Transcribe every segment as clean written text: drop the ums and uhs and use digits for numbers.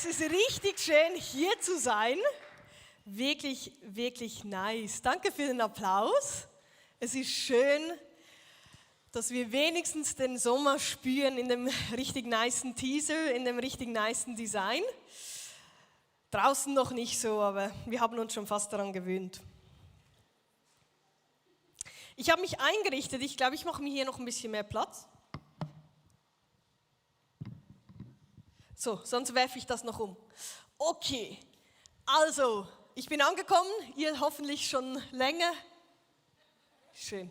Es ist richtig schön, hier zu sein. Wirklich, wirklich nice. Danke für den Applaus. Es ist schön, dass wir wenigstens den Sommer spüren in dem richtig nicen Teaser, in dem richtig nicen Design. Draußen noch nicht so, aber wir haben uns schon fast daran gewöhnt. Ich habe mich eingerichtet. Ich glaube, ich mache mir hier noch ein bisschen mehr Platz. So, sonst werfe ich das noch um. Okay, also, ich bin angekommen, ihr hoffentlich schon länger. Schön.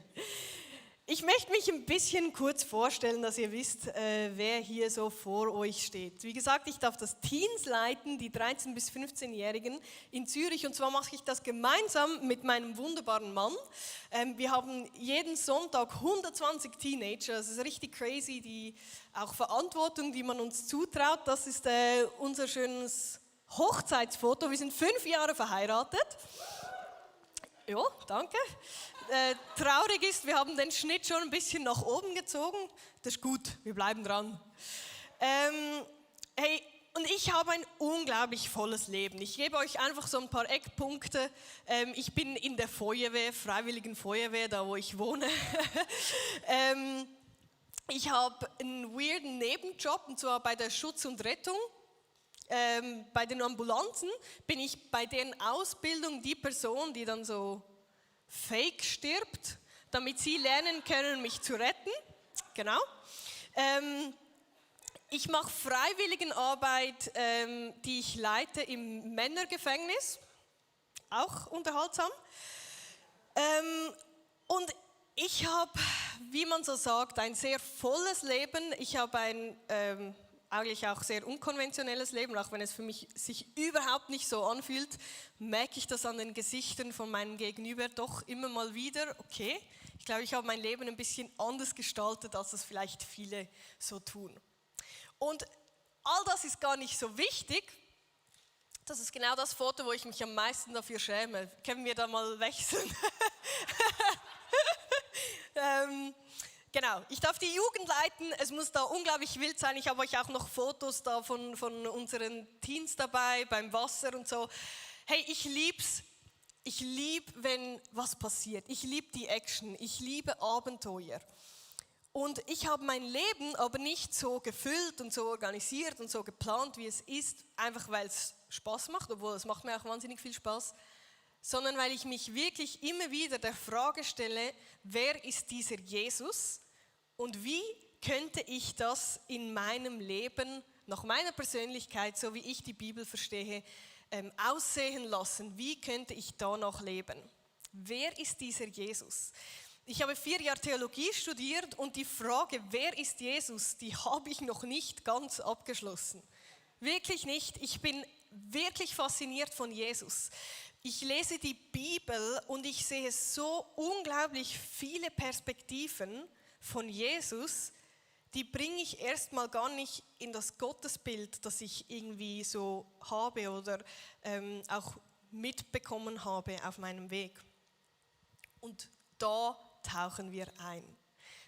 Ich möchte mich ein bisschen kurz vorstellen, dass ihr wisst, wer hier so vor euch steht. Wie gesagt, ich darf das Teens leiten, die 13- bis 15-Jährigen in Zürich. Und zwar mache ich das gemeinsam mit meinem wunderbaren Mann. Wir haben jeden Sonntag 120 Teenager. Das ist richtig crazy, die auch Verantwortung, die man uns zutraut. Das ist unser schönes Hochzeitsfoto. Wir sind 5 Jahre verheiratet. Ja, danke. Traurig ist, wir haben den Schnitt schon ein bisschen nach oben gezogen. Das ist gut, wir bleiben dran. Hey, und ich habe ein unglaublich volles Leben. Ich gebe euch einfach so ein paar Eckpunkte. Ich bin in der Feuerwehr, Freiwilligen Feuerwehr, da wo ich wohne. Ich habe einen weirden Nebenjob, und zwar bei der Schutz und Rettung. Bei den Ambulanzen bin ich bei deren Ausbildung die Person, die dann so fake stirbt, damit sie lernen können, mich zu retten. Genau. Ich mache Freiwilligenarbeit, die ich leite im Männergefängnis. Auch unterhaltsam. Und ich habe, wie man so sagt, ein sehr volles Leben. Ich habe ein eigentlich auch sehr unkonventionelles Leben, auch wenn es für mich sich überhaupt nicht so anfühlt, merke ich das an den Gesichtern von meinem Gegenüber doch immer mal wieder. Okay, ich glaube, ich habe mein Leben ein bisschen anders gestaltet, als das vielleicht viele so tun. Und all das ist gar nicht so wichtig. Das ist genau das Foto, wo ich mich am meisten dafür schäme. Können wir da mal wechseln? Genau, ich darf die Jugend leiten, es muss da unglaublich wild sein. Ich habe euch auch noch Fotos da von unseren Teens dabei, beim Wasser und so. Hey, ich lieb's. Ich liebe, wenn was passiert. Ich liebe die Action, ich liebe Abenteuer. Und ich habe mein Leben aber nicht so gefüllt und so organisiert und so geplant, wie es ist, einfach weil es Spaß macht, obwohl es macht mir auch wahnsinnig viel Spaß, sondern weil ich mich wirklich immer wieder der Frage stelle, wer ist dieser Jesus und wie könnte ich das in meinem Leben, nach meiner Persönlichkeit, so wie ich die Bibel verstehe, aussehen lassen? Wie könnte ich danach leben? Wer ist dieser Jesus? Ich habe 4 Jahre Theologie studiert und die Frage, wer ist Jesus, die habe ich noch nicht ganz abgeschlossen. Wirklich nicht. Ich bin wirklich fasziniert von Jesus. Ich lese die Bibel und ich sehe so unglaublich viele Perspektiven von Jesus, die bringe ich erstmal gar nicht in das Gottesbild, das ich irgendwie so habe oder auch mitbekommen habe auf meinem Weg. Und da tauchen wir ein.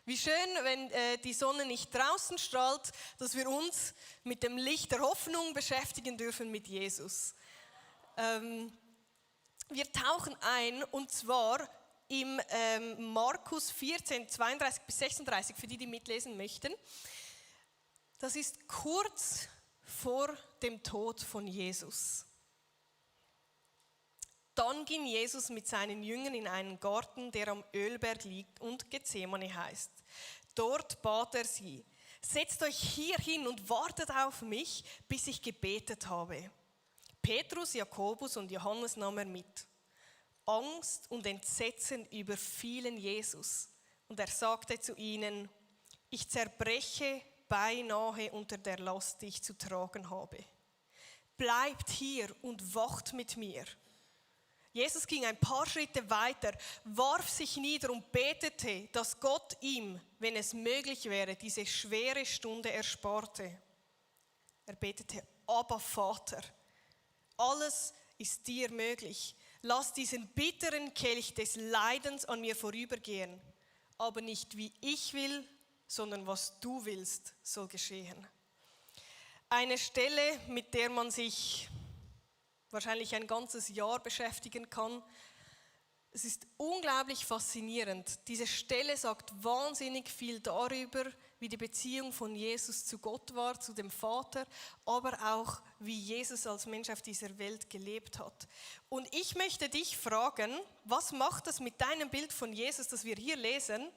Wie schön, wenn die Sonne nicht draußen strahlt, dass wir uns mit dem Licht der Hoffnung beschäftigen dürfen mit Jesus. Wir tauchen ein und zwar im Markus 14, 32 bis 36, für die, die mitlesen möchten. Das ist kurz vor dem Tod von Jesus. Dann ging Jesus mit seinen Jüngern in einen Garten, der am Ölberg liegt und Gethsemane heißt. Dort bat er sie: Setzt euch hier hin und wartet auf mich, bis ich gebetet habe. Petrus, Jakobus und Johannes nahm er mit. Angst und Entsetzen überfielen Jesus und er sagte zu ihnen: Ich zerbreche beinahe unter der Last, die ich zu tragen habe. Bleibt hier und wacht mit mir. Jesus ging ein paar Schritte weiter, warf sich nieder und betete, dass Gott ihm, wenn es möglich wäre, diese schwere Stunde ersparte. Er betete: Abba, Vater, alles ist dir möglich. Lass diesen bitteren Kelch des Leidens an mir vorübergehen, aber nicht wie ich will, sondern was du willst, soll geschehen. eine Stelle, mit der man sich wahrscheinlich ein ganzes Jahr beschäftigen kann. Es ist unglaublich faszinierend. Diese Stelle sagt wahnsinnig viel darüber, wie die Beziehung von Jesus zu Gott war, zu dem Vater, aber auch, wie Jesus als Mensch auf dieser Welt gelebt hat. Und ich möchte dich fragen, was macht das mit deinem Bild von Jesus, das wir hier lesen?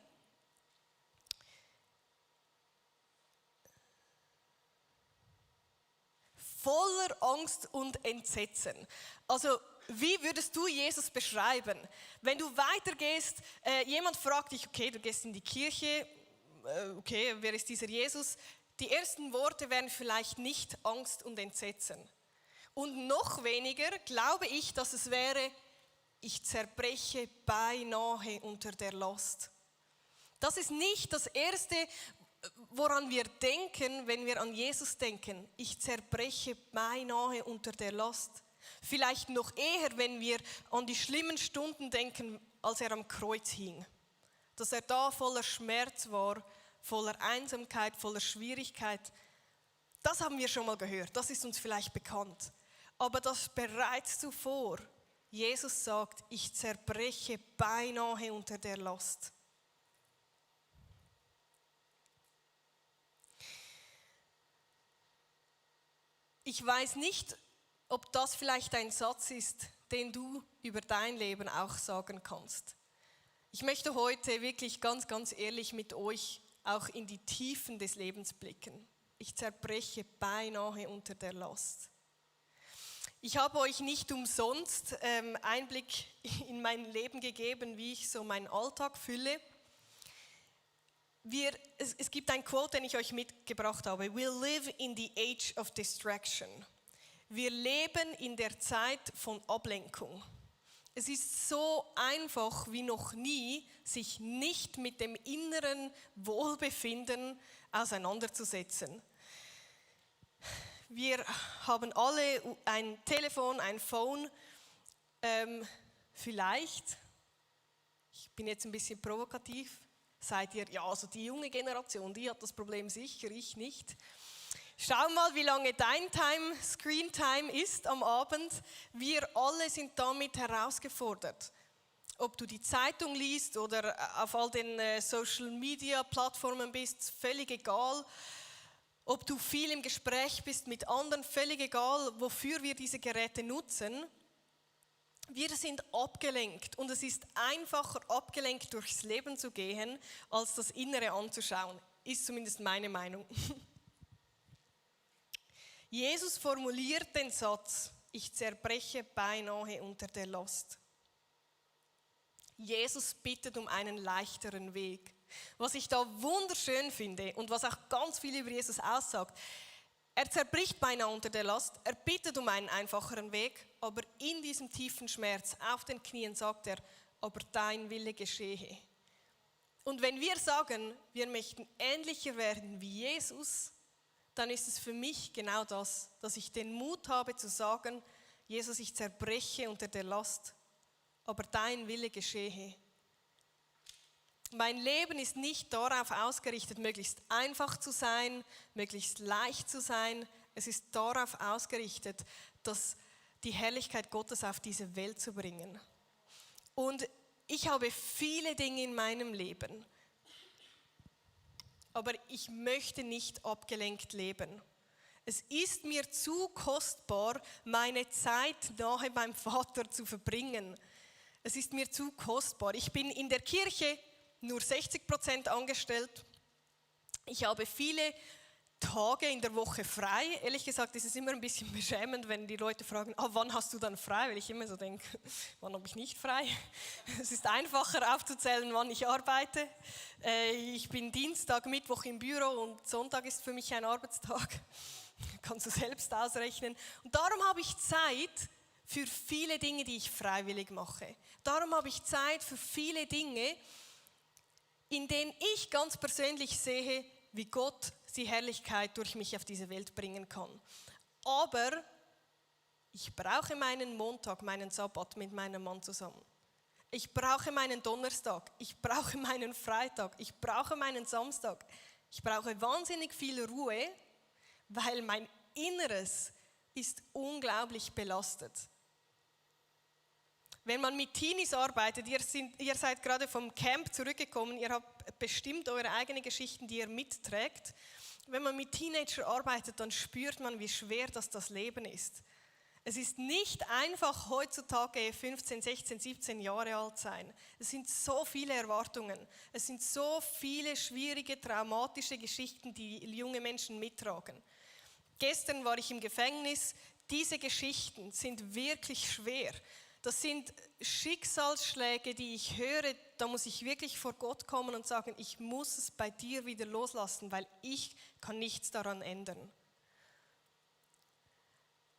Voller Angst und Entsetzen. Also, wie würdest du Jesus beschreiben? Wenn du weitergehst, jemand fragt dich, okay, du gehst in die Kirche, okay, wer ist dieser Jesus? Die ersten Worte wären vielleicht nicht Angst und Entsetzen. Und noch weniger glaube ich, dass es wäre, ich zerbreche beinahe unter der Last. Das ist nicht das Erste, woran wir denken, wenn wir an Jesus denken. Ich zerbreche beinahe unter der Last. Vielleicht noch eher, wenn wir an die schlimmen Stunden denken, als er am Kreuz hing. Dass er da voller Schmerz war, voller Einsamkeit, voller Schwierigkeit. Das haben wir schon mal gehört, das ist uns vielleicht bekannt. Aber dass bereits zuvor Jesus sagt, ich zerbreche beinahe unter der Last. Ich weiß nicht, ob das vielleicht ein Satz ist, den du über dein Leben auch sagen kannst. Ich möchte heute wirklich ganz, ganz ehrlich mit euch auch in die Tiefen des Lebens blicken. Ich zerbreche beinahe unter der Last. Ich habe euch nicht umsonst Einblick in mein Leben gegeben, wie ich so meinen Alltag fülle. Es gibt ein Quote, den ich euch mitgebracht habe. We live in the age of distraction. Wir leben in der Zeit von Ablenkung. Es ist so einfach wie noch nie, sich nicht mit dem inneren Wohlbefinden auseinanderzusetzen. Wir haben alle ein Telefon, ein Phone, vielleicht, ich bin jetzt ein bisschen provokativ, seid ihr, ja, also die junge Generation, die hat das Problem sicher, ich nicht. Schau mal, wie lange dein Screen Time ist am Abend. Wir alle sind damit herausgefordert. Ob du die Zeitung liest oder auf all den Social Media Plattformen bist, völlig egal. Ob du viel im Gespräch bist mit anderen, völlig egal, wofür wir diese Geräte nutzen. Wir sind abgelenkt und es ist einfacher, abgelenkt durchs Leben zu gehen, als das Innere anzuschauen. Ist zumindest meine Meinung. Jesus formuliert den Satz, ich zerbreche beinahe unter der Last. Jesus bittet um einen leichteren Weg. Was ich da wunderschön finde und was auch ganz viel über Jesus aussagt, er zerbricht beinahe unter der Last, er bittet um einen einfacheren Weg, aber in diesem tiefen Schmerz auf den Knien sagt er, aber dein Wille geschehe. Und wenn wir sagen, wir möchten ähnlicher werden wie Jesus, dann ist es für mich genau das, dass ich den Mut habe zu sagen, Jesus, ich zerbreche unter der Last, aber dein Wille geschehe. Mein Leben ist nicht darauf ausgerichtet, möglichst einfach zu sein, möglichst leicht zu sein. Es ist darauf ausgerichtet, dass die Herrlichkeit Gottes auf diese Welt zu bringen. Und ich habe viele Dinge in meinem Leben, aber ich möchte nicht abgelenkt leben. Es ist mir zu kostbar, meine Zeit nahe beim Vater zu verbringen. Es ist mir zu kostbar. Ich bin in der Kirche nur 60% angestellt. Ich habe viele Tage in der Woche frei. Ehrlich gesagt ist es immer ein bisschen beschämend, wenn die Leute fragen, wann hast du dann frei? Weil ich immer so denke, wann habe ich nicht frei? Es ist einfacher aufzuzählen, wann ich arbeite. Ich bin Dienstag, Mittwoch im Büro und Sonntag ist für mich ein Arbeitstag. Kannst du selbst ausrechnen. Und darum habe ich Zeit für viele Dinge, die ich freiwillig mache. Darum habe ich Zeit für viele Dinge, in denen ich ganz persönlich sehe, wie Gott die Herrlichkeit durch mich auf diese Welt bringen kann. Aber ich brauche meinen Montag, meinen Sabbat mit meinem Mann zusammen. Ich brauche meinen Donnerstag, ich brauche meinen Freitag, ich brauche meinen Samstag. Ich brauche wahnsinnig viel Ruhe, weil mein Inneres ist unglaublich belastet. Wenn man mit Teenies arbeitet, ihr seid gerade vom Camp zurückgekommen, ihr habt bestimmt eure eigenen Geschichten, die ihr mitträgt. Wenn man mit Teenagern arbeitet, dann spürt man, wie schwer das Leben ist. Es ist nicht einfach, heutzutage 15, 16, 17 Jahre alt sein. Es sind so viele Erwartungen. Es sind so viele schwierige, traumatische Geschichten, die junge Menschen mittragen. Gestern war ich im Gefängnis. Diese Geschichten sind wirklich schwer. Das sind Schicksalsschläge, die ich höre. Da muss ich wirklich vor Gott kommen und sagen, ich muss es bei dir wieder loslassen, weil ich kann nichts daran ändern.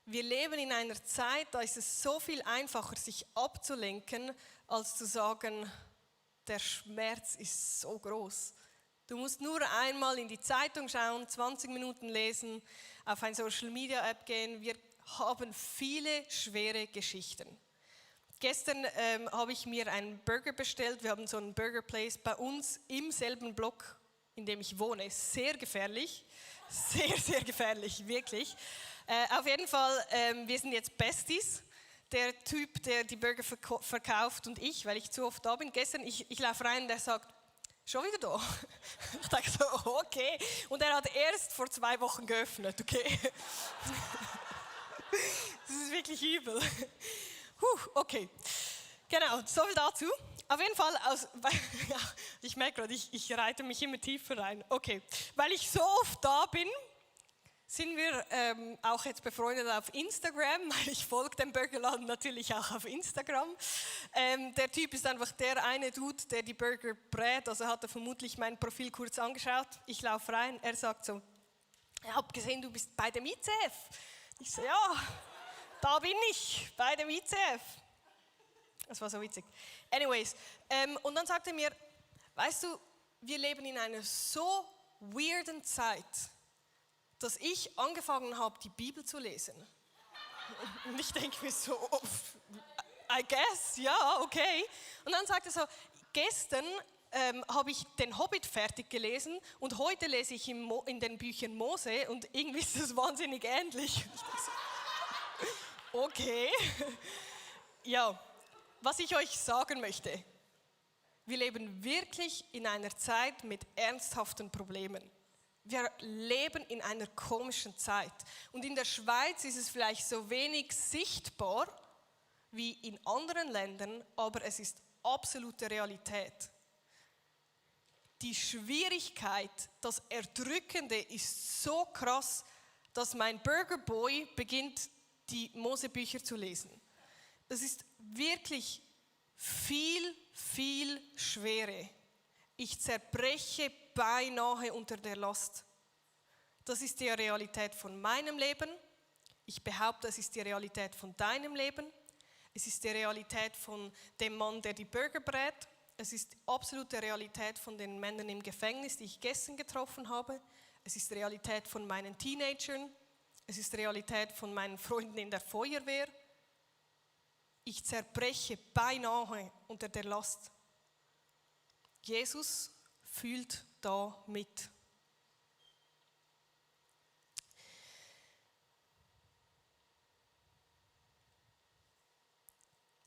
Wir leben in einer Zeit, da ist es so viel einfacher, sich abzulenken, als zu sagen, der Schmerz ist so groß. Du musst nur einmal in die Zeitung schauen, 20 Minuten lesen, auf eine Social-Media-App gehen. Wir haben viele schwere Geschichten. Gestern habe ich mir einen Burger bestellt. Wir haben so einen Burger Place bei uns im selben Block, in dem ich wohne. Sehr gefährlich, sehr, sehr gefährlich, wirklich. Auf jeden Fall, wir sind jetzt Besties. Der Typ, der die Burger verkauft und ich, weil ich zu oft da bin. Gestern, ich laufe rein und der sagt, schon wieder da? Ich dachte so, okay. Und er hat erst vor 2 Wochen geöffnet, okay. Das ist wirklich übel. Okay, genau, so viel dazu. Auf jeden Fall, ich merke gerade, ich reite mich immer tiefer rein. Okay, weil ich so oft da bin, sind wir auch jetzt befreundet auf Instagram. Ich folge dem Burgerladen natürlich auch auf Instagram. Der Typ ist einfach der eine Dude, der die Burger brät. Also hat er vermutlich mein Profil kurz angeschaut. Ich laufe rein, er sagt so, ich habe gesehen, du bist bei dem ICF. Ich so, ja, da bin ich, bei dem ICF. Das war so witzig. Anyways, und dann sagte er mir, weißt du, wir leben in einer so weirden Zeit, dass ich angefangen habe, die Bibel zu lesen. Und ich denke mir so, I guess, ja, okay. Und dann sagt er so, gestern habe ich den Hobbit fertig gelesen und heute lese ich in den Büchern Mose und irgendwie ist das wahnsinnig ähnlich. Und ich denke so, okay. Ja, was ich euch sagen möchte, wir leben wirklich in einer Zeit mit ernsthaften Problemen. Wir leben in einer komischen Zeit. Und in der Schweiz ist es vielleicht so wenig sichtbar wie in anderen Ländern, aber es ist absolute Realität. Die Schwierigkeit, das Erdrückende ist so krass, dass mein Burgerboy beginnt, die Mosebücher zu lesen. Das ist wirklich viel, viel Schwere. Ich zerbreche beinahe unter der Last. Das ist die Realität von meinem Leben. Ich behaupte, es ist die Realität von deinem Leben. Es ist die Realität von dem Mann, der die Burger brät. Es ist die absolute Realität von den Männern im Gefängnis, die ich gestern getroffen habe. Es ist die Realität von meinen Teenagern. Es ist die Realität von meinen Freunden in der Feuerwehr. Ich zerbreche beinahe unter der Last. Jesus fühlt da mit.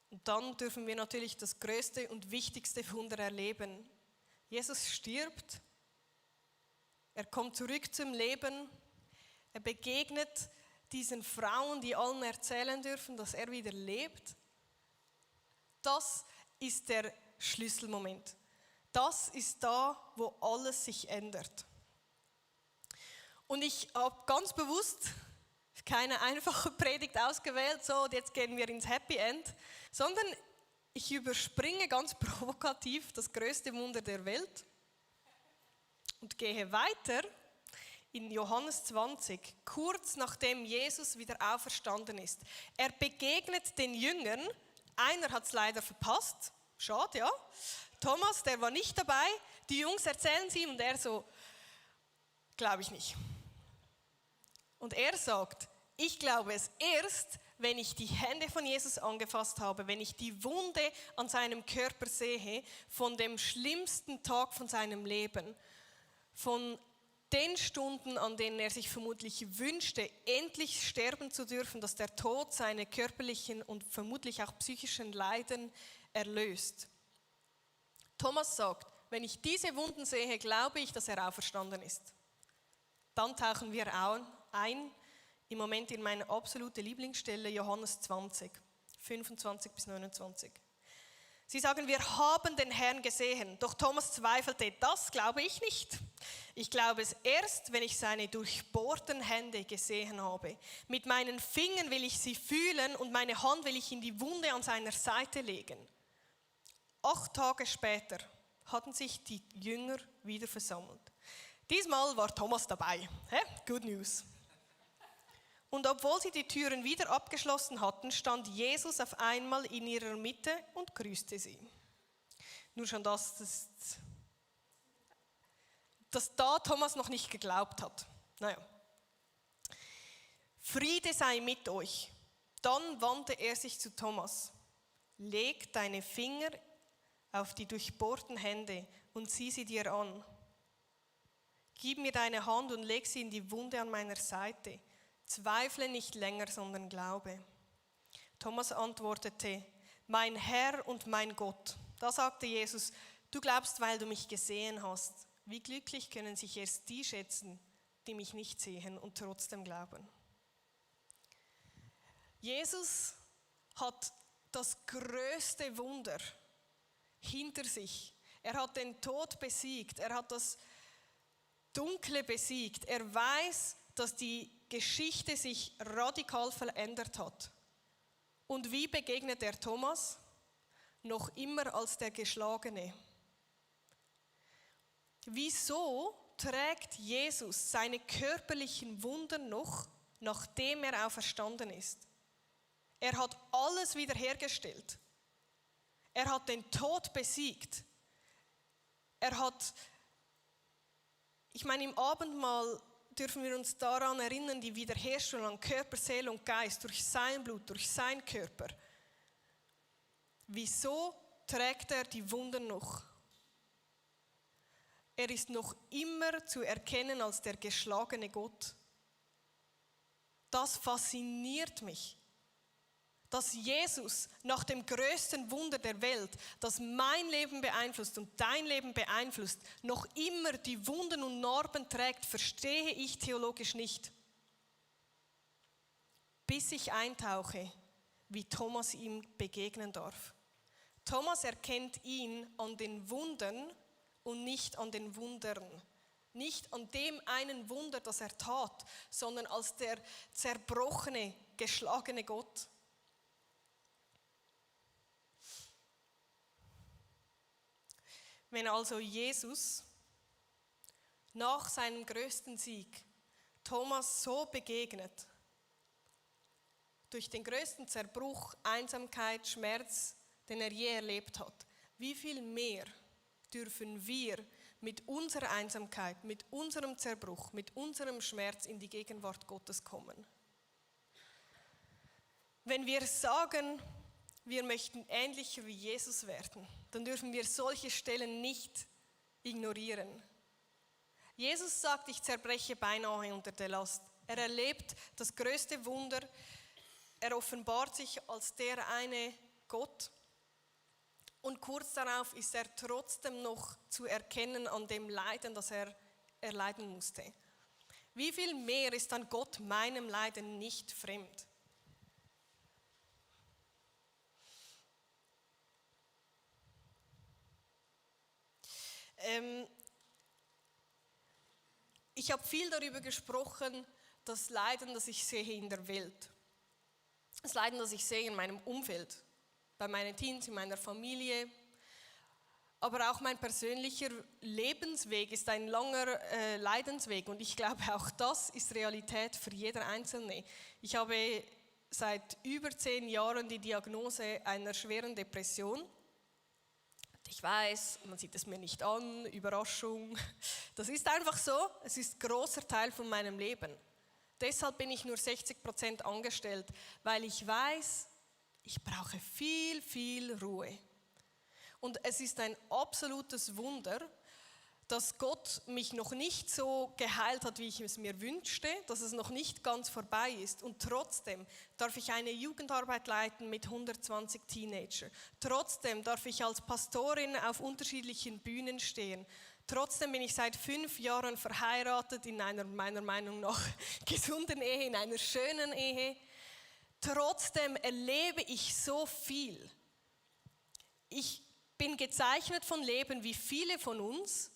Und dann dürfen wir natürlich das größte und wichtigste Wunder erleben. Jesus stirbt, er kommt zurück zum Leben, er begegnet diesen Frauen, die allen erzählen dürfen, dass er wieder lebt. Das ist der Schlüsselmoment. Das ist da, wo alles sich ändert. Und ich habe ganz bewusst keine einfache Predigt ausgewählt, so und jetzt gehen wir ins Happy End, sondern ich überspringe ganz provokativ das größte Wunder der Welt und gehe weiter in Johannes 20, kurz nachdem Jesus wieder auferstanden ist. Er begegnet den Jüngern, einer hat es leider verpasst, schade, ja. Thomas, der war nicht dabei, die Jungs erzählen es ihm und er so, glaube ich nicht. Und er sagt, ich glaube es erst, wenn ich die Hände von Jesus angefasst habe, wenn ich die Wunde an seinem Körper sehe, von dem schlimmsten Tag von seinem Leben, von den Stunden, an denen er sich vermutlich wünschte, endlich sterben zu dürfen, dass der Tod seine körperlichen und vermutlich auch psychischen Leiden erlöst. Thomas sagt, wenn ich diese Wunden sehe, glaube ich, dass er auferstanden ist. Dann tauchen wir ein, im Moment in meine absolute Lieblingsstelle, Johannes 20, 25 bis 29. Sie sagen, wir haben den Herrn gesehen, doch Thomas zweifelte, das glaube ich nicht. Ich glaube es erst, wenn ich seine durchbohrten Hände gesehen habe. Mit meinen Fingern will ich sie fühlen und meine Hand will ich in die Wunde an seiner Seite legen. 8 Tage später hatten sich die Jünger wieder versammelt. Diesmal war Thomas dabei. Good news. Und obwohl sie die Türen wieder abgeschlossen hatten, stand Jesus auf einmal in ihrer Mitte und grüßte sie. Nur schon dass da Thomas noch nicht geglaubt hat. Naja. Friede sei mit euch. Dann wandte er sich zu Thomas. Leg deine Finger auf die durchbohrten Hände und sieh sie dir an. Gib mir deine Hand und leg sie in die Wunde an meiner Seite. Zweifle nicht länger, sondern glaube. Thomas antwortete, mein Herr und mein Gott. Da sagte Jesus, du glaubst, weil du mich gesehen hast. Wie glücklich können sich erst die schätzen, die mich nicht sehen und trotzdem glauben. Jesus hat das größte Wunder hinter sich. Er hat den Tod besiegt, er hat das Dunkle besiegt. Er weiß, dass die Geschichte sich radikal verändert hat. Und wie begegnet er Thomas? Noch immer als der Geschlagene. Wieso trägt Jesus seine körperlichen Wunden noch, nachdem er auferstanden ist? Er hat alles wiederhergestellt. Er hat den Tod besiegt. Im Abendmahl dürfen wir uns daran erinnern, die Wiederherstellung an Körper, Seele und Geist durch sein Blut, durch seinen Körper. Wieso trägt er die Wunden noch? Er ist noch immer zu erkennen als der geschlagene Gott. Das fasziniert mich. Dass Jesus nach dem größten Wunder der Welt, das mein Leben beeinflusst und dein Leben beeinflusst, noch immer die Wunden und Narben trägt, verstehe ich theologisch nicht. Bis ich eintauche, wie Thomas ihm begegnen darf. Thomas erkennt ihn an den Wunden und nicht an den Wundern. Nicht an dem einen Wunder, das er tat, sondern als der zerbrochene, geschlagene Gott. Wenn also Jesus nach seinem größten Sieg Thomas so begegnet, durch den größten Zerbruch, Einsamkeit, Schmerz, den er je erlebt hat, wie viel mehr dürfen wir mit unserer Einsamkeit, mit unserem Zerbruch, mit unserem Schmerz in die Gegenwart Gottes kommen? Wenn wir sagen, wir möchten ähnlicher wie Jesus werden, dann dürfen wir solche Stellen nicht ignorieren. Jesus sagt, ich zerbreche beinahe unter der Last. Er erlebt das größte Wunder. Er offenbart sich als der eine Gott. Und kurz darauf ist er trotzdem noch zu erkennen an dem Leiden, das er erleiden musste. Wie viel mehr ist dann Gott meinem Leiden nicht fremd? Ich habe viel darüber gesprochen, das Leiden, das ich sehe in der Welt. Das Leiden, das ich sehe in meinem Umfeld, bei meinen Teens, in meiner Familie. Aber auch mein persönlicher Lebensweg ist ein langer Leidensweg. Und ich glaube, auch das ist Realität für jeder Einzelne. Ich habe seit über 10 Jahren die Diagnose einer schweren Depression. Ich weiß, man sieht es mir nicht an, Überraschung. Das ist einfach so, es ist ein großer Teil von meinem Leben. Deshalb bin ich nur 60% angestellt, weil ich weiß, ich brauche viel, viel Ruhe. Und es ist ein absolutes Wunder, dass Gott mich noch nicht so geheilt hat, wie ich es mir wünschte, dass es noch nicht ganz vorbei ist. Und trotzdem darf ich eine Jugendarbeit leiten mit 120 Teenagern. Trotzdem darf ich als Pastorin auf unterschiedlichen Bühnen stehen. Trotzdem bin ich seit 5 Jahren verheiratet in einer meiner Meinung nach gesunden Ehe, in einer schönen Ehe. Trotzdem erlebe ich so viel. Ich bin gezeichnet von Leben wie viele von uns,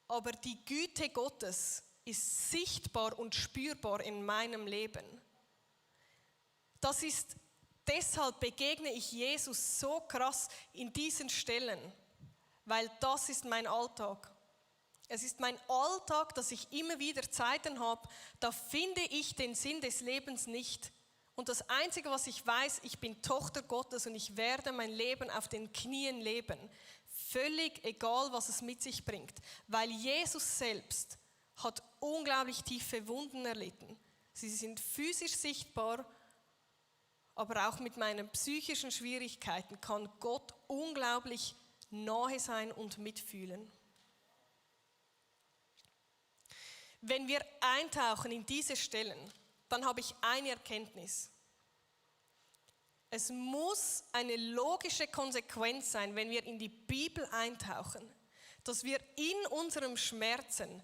aber die Güte Gottes ist sichtbar und spürbar in meinem Leben. Deshalb begegne ich Jesus so krass in diesen Stellen, weil das ist mein Alltag. Es ist mein Alltag, dass ich immer wieder Zeiten habe, da finde ich den Sinn des Lebens nicht. Und das Einzige, was ich weiß, ich bin Tochter Gottes und ich werde mein Leben auf den Knien leben. Völlig egal, was es mit sich bringt. Weil Jesus selbst hat unglaublich tiefe Wunden erlitten. Sie sind physisch sichtbar, aber auch mit meinen psychischen Schwierigkeiten kann Gott unglaublich nahe sein und mitfühlen. Wenn wir eintauchen in diese Stellen, dann habe ich eine Erkenntnis. Es muss eine logische Konsequenz sein, wenn wir in die Bibel eintauchen, dass wir in unserem Schmerzen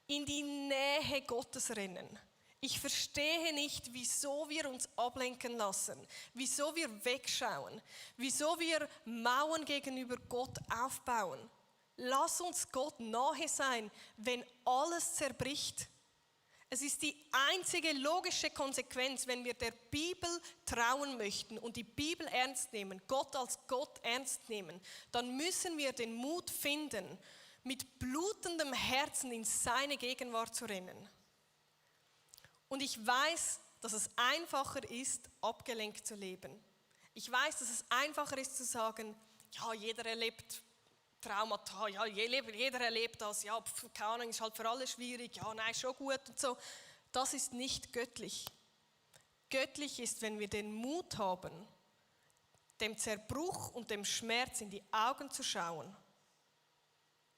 in die Nähe Gottes rennen. Ich verstehe nicht, wieso wir uns ablenken lassen, wieso wir wegschauen, wieso wir Mauern gegenüber Gott aufbauen. Lass uns Gott nahe sein, wenn alles zerbricht. Es ist die einzige logische Konsequenz, wenn wir der Bibel trauen möchten und die Bibel ernst nehmen, Gott als Gott ernst nehmen, dann müssen wir den Mut finden, mit blutendem Herzen in seine Gegenwart zu rennen. Und ich weiß, dass es einfacher ist, abgelenkt zu leben. Ich weiß, dass es einfacher ist zu sagen, ja, jeder erlebt Traumata, ja, jeder erlebt das, ja, keine Ahnung, ist halt für alle schwierig, ja, nein, schon gut und so. Das ist nicht göttlich. Göttlich ist, wenn wir den Mut haben, dem Zerbruch und dem Schmerz in die Augen zu schauen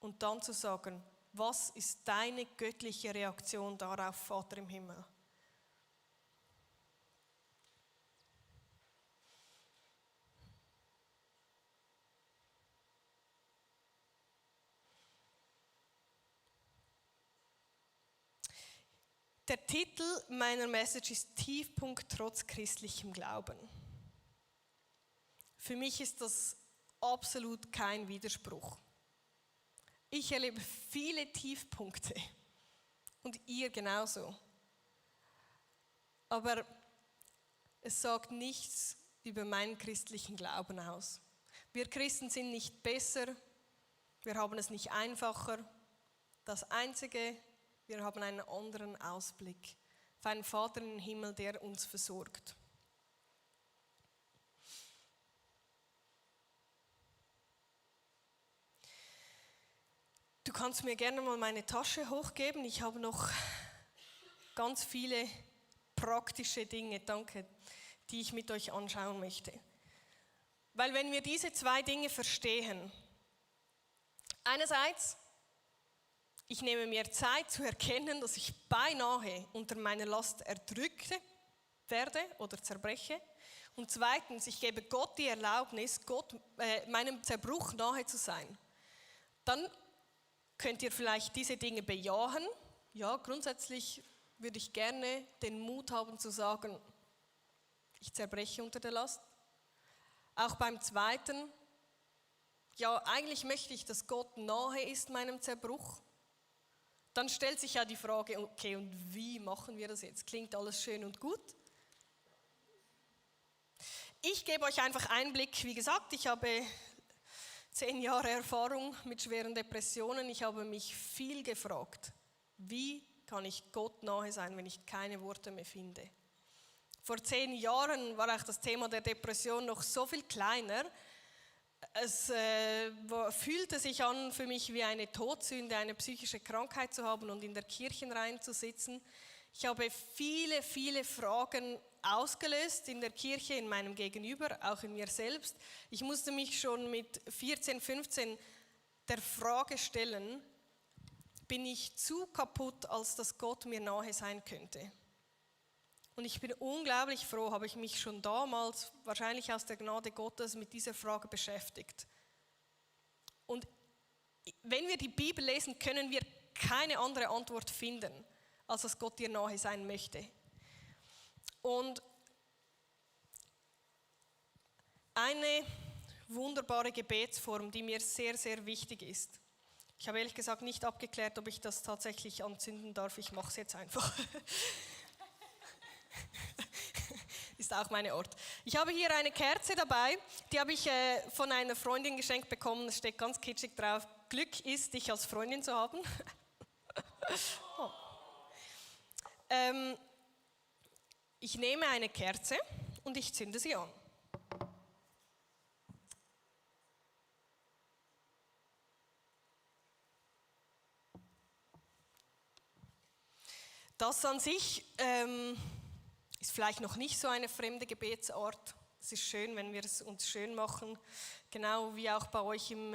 und dann zu sagen, was ist deine göttliche Reaktion darauf, Vater im Himmel? Der Titel meiner Message ist Tiefpunkt trotz christlichem Glauben. Für mich ist das absolut kein Widerspruch. Ich erlebe viele Tiefpunkte und ihr genauso. Aber es sagt nichts über meinen christlichen Glauben aus. Wir Christen sind nicht besser, wir haben es nicht einfacher. Das Einzige, wir haben einen anderen Ausblick auf einen Vater im Himmel, der uns versorgt. Du kannst mir gerne mal meine Tasche hochgeben. Ich habe noch ganz viele praktische Dinge, danke, die ich mit euch anschauen möchte. Weil wenn wir diese 2 Dinge verstehen, einerseits, ich nehme mir Zeit zu erkennen, dass ich beinahe unter meiner Last erdrückt werde oder zerbreche. Und zweitens, ich gebe Gott die Erlaubnis, meinem Zerbruch nahe zu sein. Dann könnt ihr vielleicht diese Dinge bejahen. Ja, grundsätzlich würde ich gerne den Mut haben zu sagen, ich zerbreche unter der Last. Auch beim zweiten, ja, eigentlich möchte ich, dass Gott nahe ist meinem Zerbruch. Dann stellt sich ja die Frage, okay, und wie machen wir das jetzt? Klingt alles schön und gut? Ich gebe euch einfach Einblick. Wie gesagt, ich habe 10 Jahre Erfahrung mit schweren Depressionen. Ich habe mich viel gefragt, wie kann ich Gott nahe sein, wenn ich keine Worte mehr finde? Vor 10 Jahren war auch das Thema der Depression noch so viel kleiner. Es fühlte sich an für mich wie eine Todsünde, eine psychische Krankheit zu haben und in der Kirchenreihe zu sitzen. Ich habe viele, viele Fragen ausgelöst in der Kirche, in meinem Gegenüber, auch in mir selbst. Ich musste mich schon mit 14, 15 der Frage stellen, bin ich zu kaputt, als dass Gott mir nahe sein könnte? Und ich bin unglaublich froh, habe ich mich schon damals, wahrscheinlich aus der Gnade Gottes, mit dieser Frage beschäftigt. Und wenn wir die Bibel lesen, können wir keine andere Antwort finden, als dass Gott dir nahe sein möchte. Und eine wunderbare Gebetsform, die mir sehr, sehr wichtig ist. Ich habe ehrlich gesagt nicht abgeklärt, ob ich das tatsächlich anzünden darf. Ich mache es jetzt einfach. Ist auch meine Art. Ich habe hier eine Kerze dabei, die habe ich von einer Freundin geschenkt bekommen. Es steht ganz kitschig drauf: Glück ist, dich als Freundin zu haben. Oh. Ich nehme eine Kerze und ich zünde sie an. Das an sich ist vielleicht noch nicht so eine fremde Gebetsart. Es ist schön, wenn wir es uns schön machen, genau wie auch bei euch im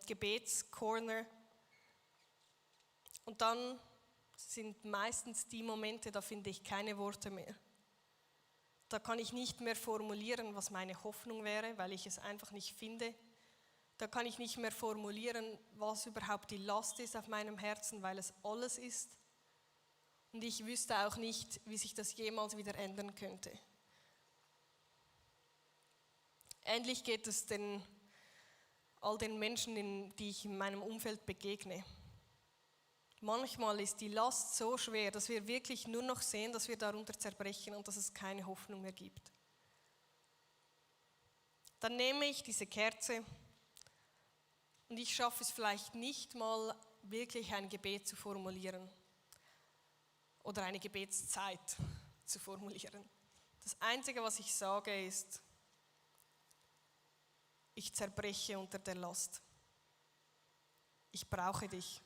Gebetscorner. Und dann sind meistens die Momente, da finde ich keine Worte mehr. Da kann ich nicht mehr formulieren, was meine Hoffnung wäre, weil ich es einfach nicht finde. Da kann ich nicht mehr formulieren, was überhaupt die Last ist auf meinem Herzen, weil es alles ist. Und ich wüsste auch nicht, wie sich das jemals wieder ändern könnte. Ähnlich geht es all den Menschen, die ich in meinem Umfeld begegne. Manchmal ist die Last so schwer, dass wir wirklich nur noch sehen, dass wir darunter zerbrechen und dass es keine Hoffnung mehr gibt. Dann nehme ich diese Kerze und ich schaffe es vielleicht nicht mal wirklich ein Gebet zu formulieren oder eine Gebetszeit zu formulieren. Das Einzige, was ich sage, ist: Ich zerbreche unter der Last. Ich brauche dich.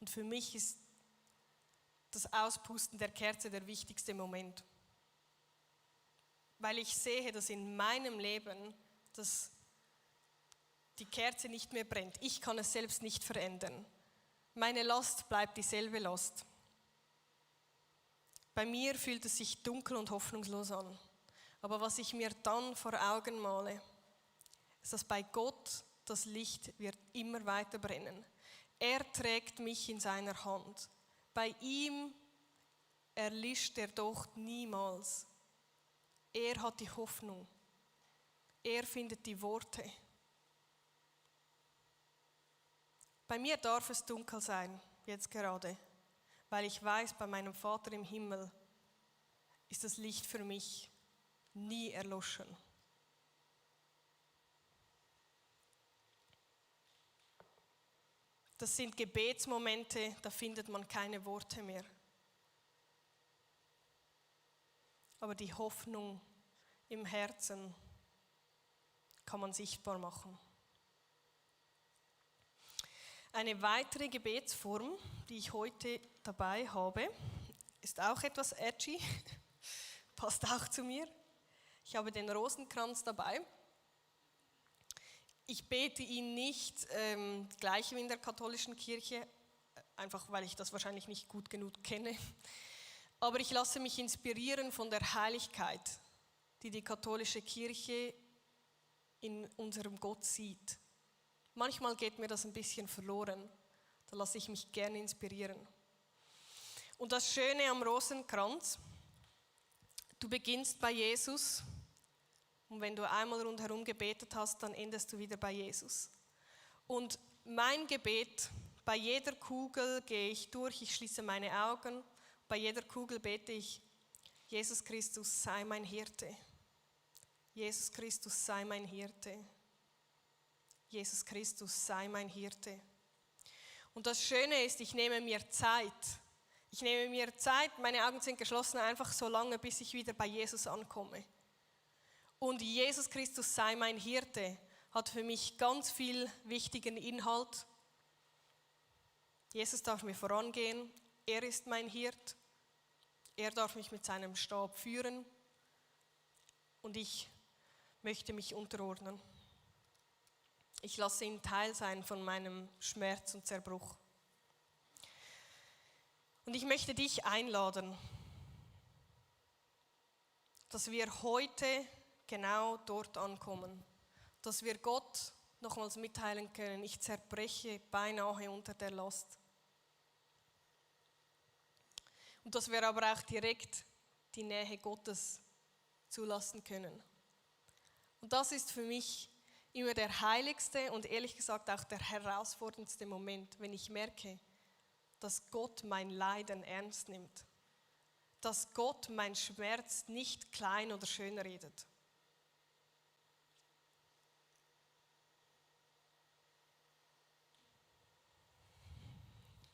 Und für mich ist das Auspusten der Kerze der wichtigste Moment. Weil ich sehe, dass in meinem Leben dass die Kerze nicht mehr brennt. Ich kann es selbst nicht verändern. Meine Last bleibt dieselbe Last. Bei mir fühlt es sich dunkel und hoffnungslos an. Aber was ich mir dann vor Augen male, ist, dass bei Gott das Licht wird immer weiter brennen. Er trägt mich in seiner Hand. Bei ihm erlischt der Docht niemals. Er hat die Hoffnung. Er findet die Worte. Bei mir darf es dunkel sein, jetzt gerade, weil ich weiß, bei meinem Vater im Himmel ist das Licht für mich nie erloschen. Das sind Gebetsmomente, da findet man keine Worte mehr. Aber die Hoffnung im Herzen kann man sichtbar machen. Eine weitere Gebetsform, die ich heute dabei habe, ist auch etwas edgy, passt auch zu mir. Ich habe den Rosenkranz dabei. Ich bete ihn nicht gleich wie in der katholischen Kirche, einfach weil ich das wahrscheinlich nicht gut genug kenne. Aber ich lasse mich inspirieren von der Heiligkeit, die die katholische Kirche in unserem Gott sieht. Manchmal geht mir das ein bisschen verloren, da lasse ich mich gerne inspirieren. Und das Schöne am Rosenkranz: Du beginnst bei Jesus und wenn du einmal rundherum gebetet hast, dann endest du wieder bei Jesus. Und mein Gebet: Bei jeder Kugel gehe ich durch, ich schließe meine Augen, bei jeder Kugel bete ich: Jesus Christus, sei mein Hirte. Jesus Christus, sei mein Hirte. Jesus Christus, sei mein Hirte. Und das Schöne ist, ich nehme mir Zeit. Ich nehme mir Zeit, meine Augen sind geschlossen, einfach so lange, bis ich wieder bei Jesus ankomme. Und Jesus Christus, sei mein Hirte, hat für mich ganz viel wichtigen Inhalt. Jesus darf mir vorangehen, er ist mein Hirt. Er darf mich mit seinem Stab führen. und ich möchte mich unterordnen. Ich lasse ihn Teil sein von meinem Schmerz und Zerbruch. Und ich möchte dich einladen, dass wir heute genau dort ankommen, dass wir Gott nochmals mitteilen können, ich zerbreche beinahe unter der Last. Und dass wir aber auch direkt die Nähe Gottes zulassen können. Und das ist für mich immer der heiligste und ehrlich gesagt auch der herausforderndste Moment, wenn ich merke, dass Gott mein Leiden ernst nimmt. Dass Gott mein Schmerz nicht klein oder schön redet.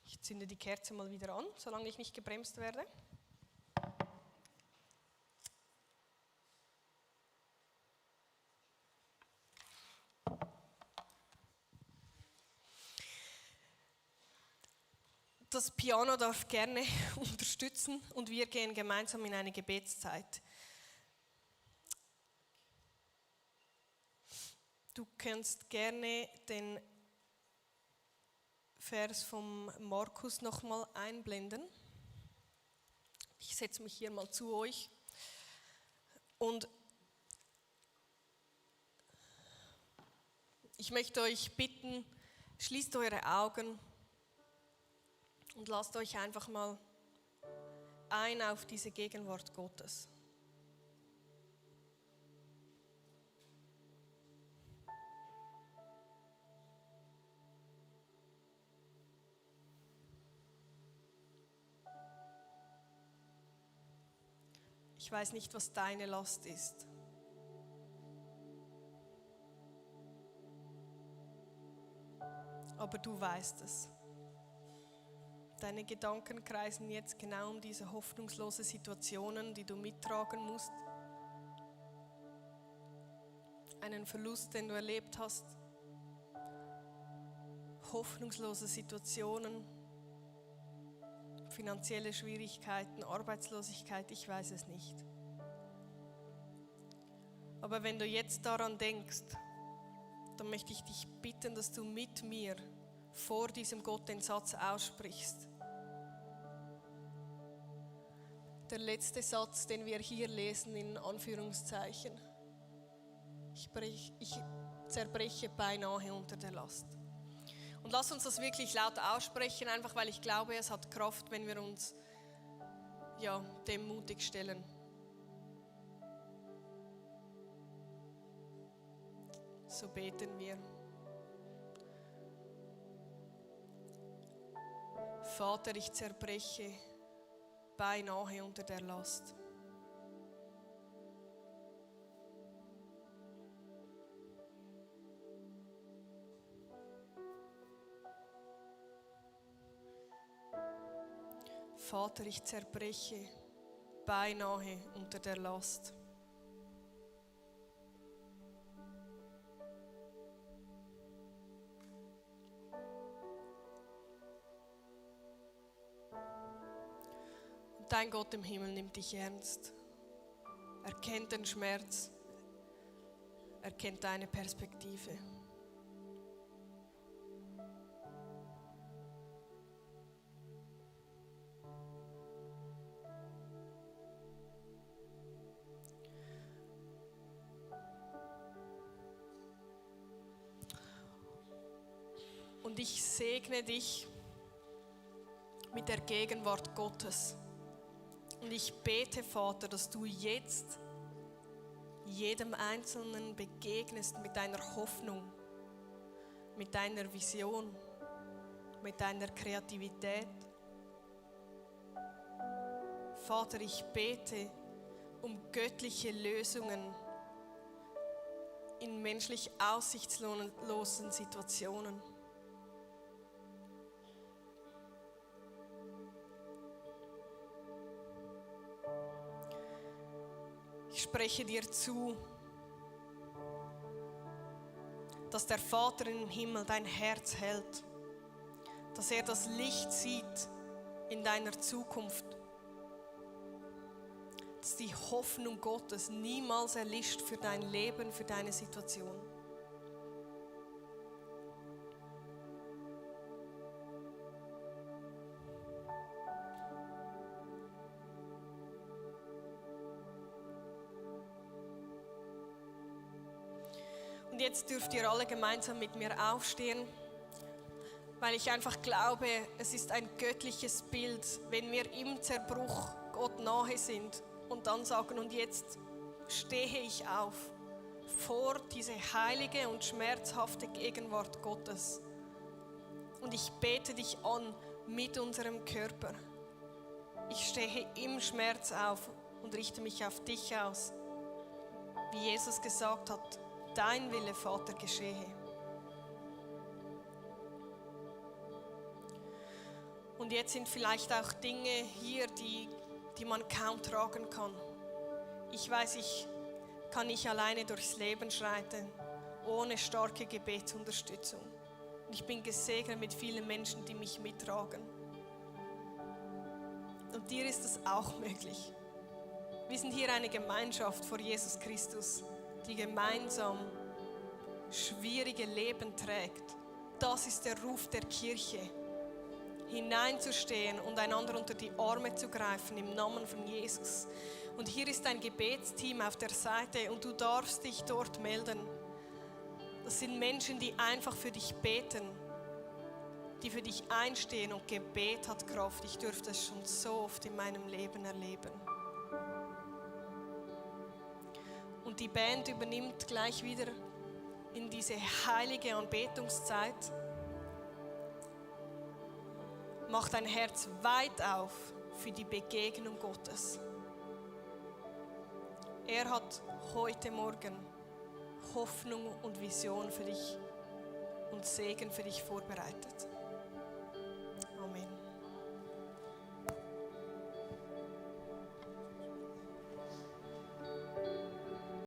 Ich zünde die Kerze mal wieder an, solange ich nicht gebremst werde. Das Piano darf gerne unterstützen und wir gehen gemeinsam in eine Gebetszeit. Du kannst gerne den Vers vom Markus nochmal einblenden. Ich setze mich hier mal zu euch. Und ich möchte euch bitten, schließt eure Augen und lasst euch einfach mal ein auf diese Gegenwart Gottes. Ich weiß nicht, was deine Last ist. Aber du weißt es. Deine Gedanken kreisen jetzt genau um diese hoffnungslose Situationen, die du mittragen musst. Einen Verlust, den du erlebt hast. Hoffnungslose Situationen. Finanzielle Schwierigkeiten, Arbeitslosigkeit, ich weiß es nicht. Aber wenn du jetzt daran denkst, dann möchte ich dich bitten, dass du mit mir vor diesem Gott den Satz aussprichst. Der letzte Satz, den wir hier lesen, in Anführungszeichen. Ich zerbreche beinahe unter der Last. Und lass uns das wirklich laut aussprechen, einfach weil ich glaube, es hat Kraft, wenn wir uns dem mutig stellen. So beten wir. Vater, ich zerbreche beinahe unter der Last. Vater, ich zerbreche beinahe unter der Last. Und dein Gott im Himmel nimmt dich ernst. Er kennt den Schmerz. Er kennt deine Perspektive. Und ich segne dich mit der Gegenwart Gottes. Und ich bete, Vater, dass du jetzt jedem Einzelnen begegnest mit deiner Hoffnung, mit deiner Vision, mit deiner Kreativität. Vater, ich bete um göttliche Lösungen in menschlich aussichtslosen Situationen. Ich spreche dir zu, dass der Vater im Himmel dein Herz hält, dass er das Licht sieht in deiner Zukunft, dass die Hoffnung Gottes niemals erlischt für dein Leben, für deine Situation. Und jetzt dürft ihr alle gemeinsam mit mir aufstehen, weil ich einfach glaube, es ist ein göttliches Bild, wenn wir im Zerbruch Gott nahe sind und dann sagen, und jetzt stehe ich auf vor diese heilige und schmerzhafte Gegenwart Gottes. Und ich bete dich an mit unserem Körper. Ich stehe im Schmerz auf und richte mich auf dich aus. Wie Jesus gesagt hat, dein Wille, Vater, geschehe. Und jetzt sind vielleicht auch Dinge hier, die man kaum tragen kann. Ich weiß, ich kann nicht alleine durchs Leben schreiten, ohne starke Gebetsunterstützung. Und ich bin gesegnet mit vielen Menschen, die mich mittragen. Und dir ist es auch möglich. Wir sind hier eine Gemeinschaft vor Jesus Christus, die gemeinsam schwierige Leben trägt. Das ist der Ruf der Kirche. Hineinzustehen und einander unter die Arme zu greifen im Namen von Jesus. Und hier ist ein Gebetsteam auf der Seite und du darfst dich dort melden. Das sind Menschen, die einfach für dich beten, die für dich einstehen, und Gebet hat Kraft. Ich durfte es schon so oft in meinem Leben erleben. Und die Band übernimmt gleich wieder in diese heilige Anbetungszeit. Mach dein Herz weit auf für die Begegnung Gottes. Er hat heute Morgen Hoffnung und Vision für dich und Segen für dich vorbereitet.